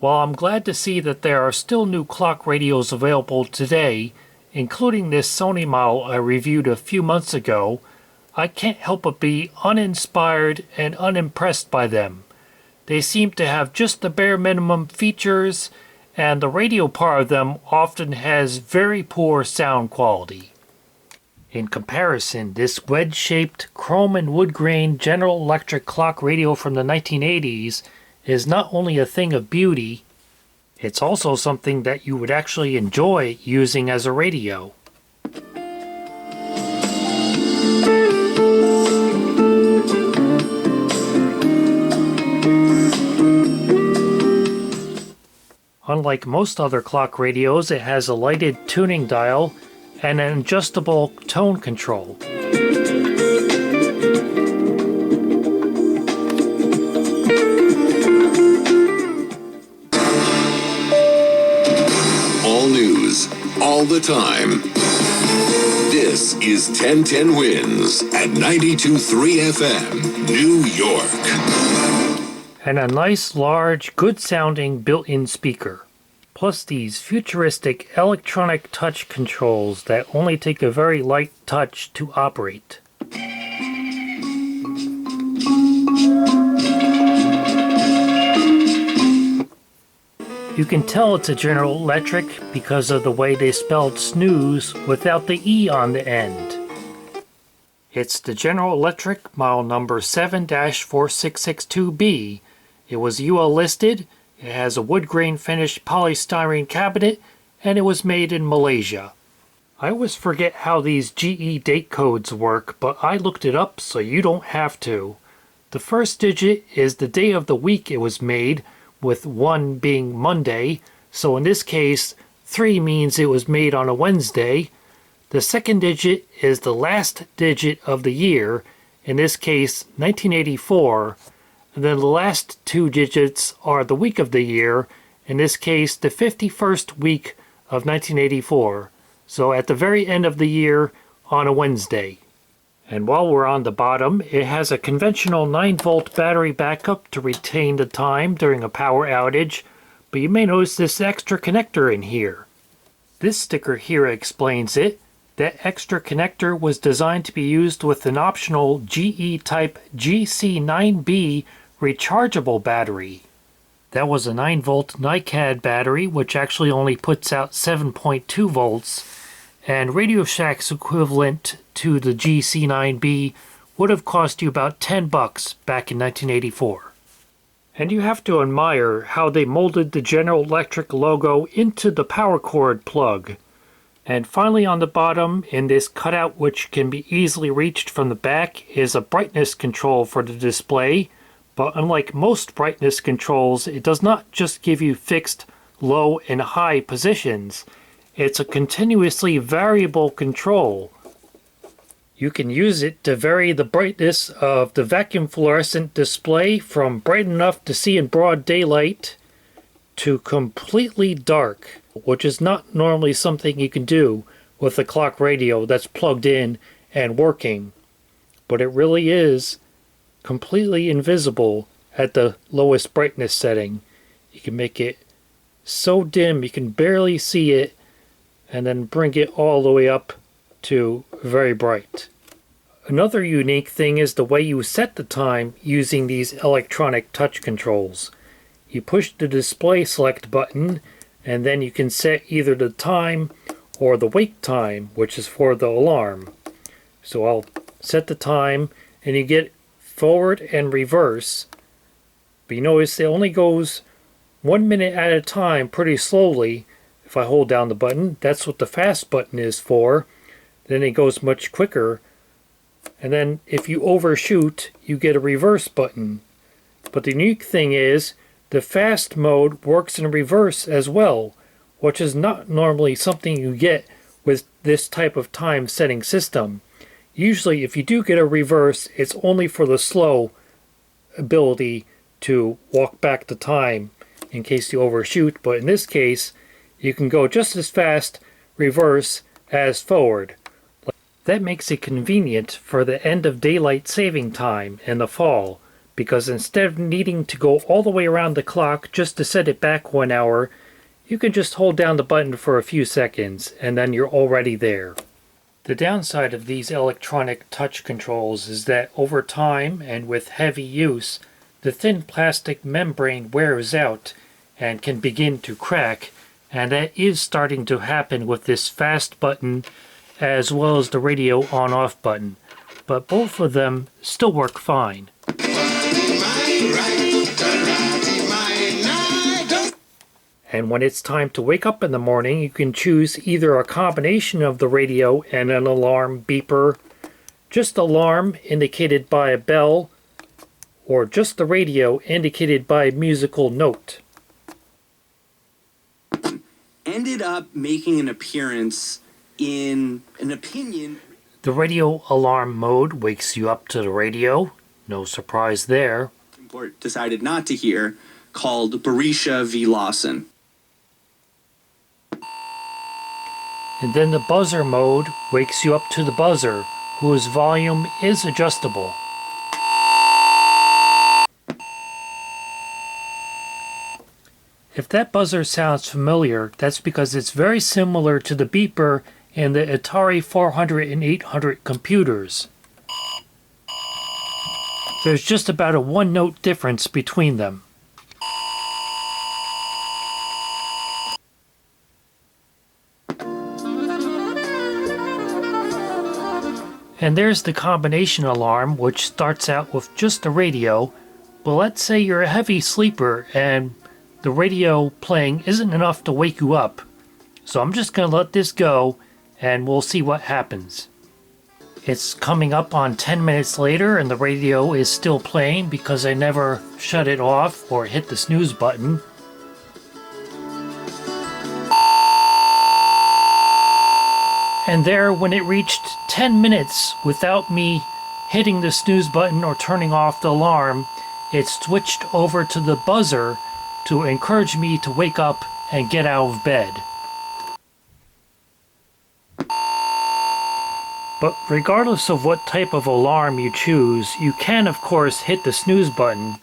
While I'm glad to see that there are still new clock radios available today, including this Sony model I reviewed a few months ago, I can't help but be uninspired and unimpressed by them. They seem to have just the bare minimum features, and the radio part of them often has very poor sound quality. In comparison, this wedge-shaped chrome and wood grain General Electric clock radio from the 1980s is not only a thing of beauty, it's also something that you would actually enjoy using as a radio. Unlike most other clock radios, it has a lighted tuning dial and an adjustable tone control. All news, all the time. This is 1010 Wins at 92.3 FM, New York. And a nice, large, good-sounding built-in speaker. Plus these futuristic electronic touch controls that only take a very light touch to operate. You can tell it's a General Electric because of the way they spelled snooze without the E on the end. It's the General Electric model number 7-4662B. It was UL listed, it has a wood grain finished polystyrene cabinet, and it was made in Malaysia. I always forget how these GE date codes work, but I looked it up so you don't have to. The first digit is the day of the week it was made, with 1 being Monday, so in this case 3 means it was made on a Wednesday. The second digit is the last digit of the year, in this case 1984, and then the last 2 digits are the week of the year, in this case the 51st week of 1984, so at the very end of the year on a Wednesday. And while we're on the bottom, it has a conventional 9-volt battery backup to retain the time during a power outage, but you may notice this extra connector in here. This sticker here explains it. That extra connector was designed to be used with an optional GE Type GC9B rechargeable battery. That was a 9-volt NiCad battery, which actually only puts out 7.2 volts, and Radio Shack's equivalent to the GC9B would have cost you about $10 back in 1984. And you have to admire how they molded the General Electric logo into the power cord plug. And finally on the bottom, in this cutout which can be easily reached from the back, is a brightness control for the display, but unlike most brightness controls, it does not just give you fixed low and high positions. It's a continuously variable control. You can use it to vary the brightness of the vacuum fluorescent display from bright enough to see in broad daylight to completely dark, which is not normally something you can do with a clock radio that's plugged in and working. But it really is completely invisible at the lowest brightness setting. You can make it so dim you can barely see it, and then bring it all the way up to very bright. Another unique thing is the way you set the time using these electronic touch controls. You push the display select button, and then you can set either the time or the wake time, which is for the alarm. So I'll set the time, and you get forward and reverse. But you notice it only goes 1 minute at a time pretty slowly. If I hold down the button, that's what the fast button is for. Then it goes much quicker. And then if you overshoot, you get a reverse button. But the unique thing is, the fast mode works in reverse as well, which is not normally something you get with this type of time setting system. Usually if you do get a reverse, it's only for the slow ability to walk back the time in case you overshoot, but in this case you can go just as fast reverse as forward. That makes it convenient for the end of daylight saving time in the fall, because instead of needing to go all the way around the clock just to set it back 1 hour, you can just hold down the button for a few seconds and then you're already there. The downside of these electronic touch controls is that over time and with heavy use, the thin plastic membrane wears out and can begin to crack, and that is starting to happen with this fast button as well as the radio on-off button, but both of them still work fine. And when it's time to wake up in the morning, you can choose either a combination of the radio and an alarm beeper, just alarm indicated by a bell, or just the radio indicated by a musical note. Ended up making an appearance in an opinion. The radio alarm mode wakes you up to the radio, no surprise there. Court decided not to hear, called Berisha v. Lawson. And then the buzzer mode wakes you up to the buzzer, whose volume is adjustable. If that buzzer sounds familiar, that's because it's very similar to the beeper in the Atari 400 and 800 computers. There's just about a one-note difference between them. And there's the combination alarm, which starts out with just the radio, but let's say you're a heavy sleeper and the radio playing isn't enough to wake you up. So I'm just going to let this go and we'll see what happens. It's coming up on 10 minutes later and the radio is still playing because I never shut it off or hit the snooze button. And there, when it reached 10 minutes without me hitting the snooze button or turning off the alarm, it switched over to the buzzer to encourage me to wake up and get out of bed. But regardless of what type of alarm you choose, you can of course hit the snooze button.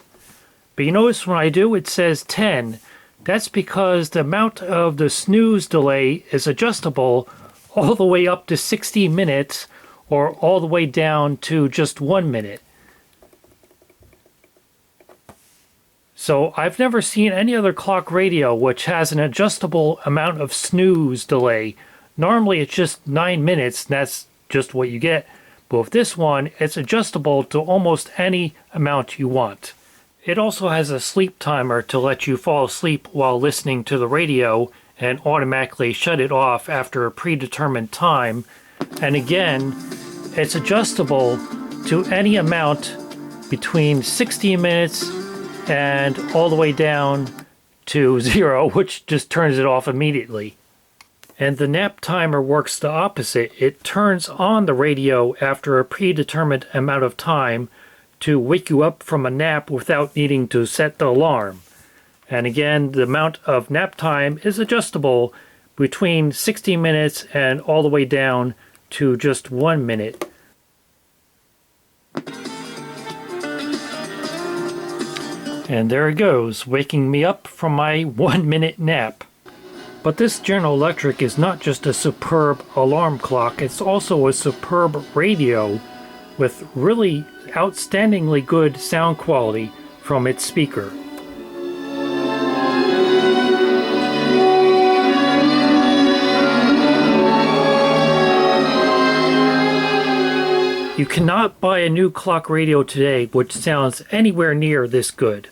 But you notice when I do, it says 10. That's because the amount of the snooze delay is adjustable all the way up to 60 minutes or all the way down to just 1 minute. So I've never seen any other clock radio which has an adjustable amount of snooze delay. Normally it's just 9 minutes and that's just what you get. But with this one, it's adjustable to almost any amount you want. It also has a sleep timer to let you fall asleep while listening to the radio and automatically shut it off after a predetermined time. And again, it's adjustable to any amount between 60 minutes and all the way down to 0, which just turns it off immediately. And the nap timer works the opposite. It turns on the radio after a predetermined amount of time to wake you up from a nap without needing to set the alarm. And again, the amount of nap time is adjustable between 60 minutes and all the way down to just 1 minute. And there it goes, waking me up from my 1 minute nap. But this General Electric is not just a superb alarm clock, it's also a superb radio with really outstandingly good sound quality from its speaker. You cannot buy a new clock radio today which sounds anywhere near this good.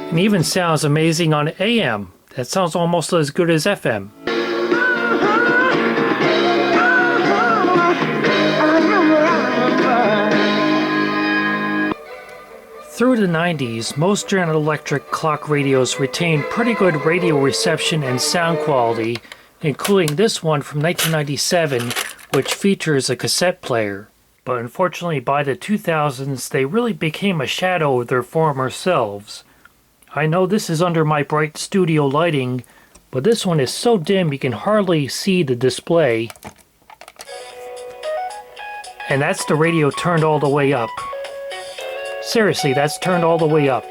And even sounds amazing on AM. That sounds almost as good as FM. Through the 90s, most General Electric clock radios retained pretty good radio reception and sound quality including this one from 1997, which features a cassette player. But unfortunately, by the 2000s, they really became a shadow of their former selves. I know this is under my bright studio lighting, but this one is so dim you can hardly see the display. And that's the radio turned all the way up. Seriously, that's turned all the way up.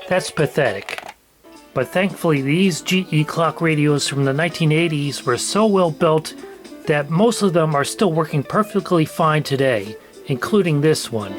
That's pathetic. But thankfully, these GE clock radios from the 1980s were so well built that most of them are still working perfectly fine today, including this one.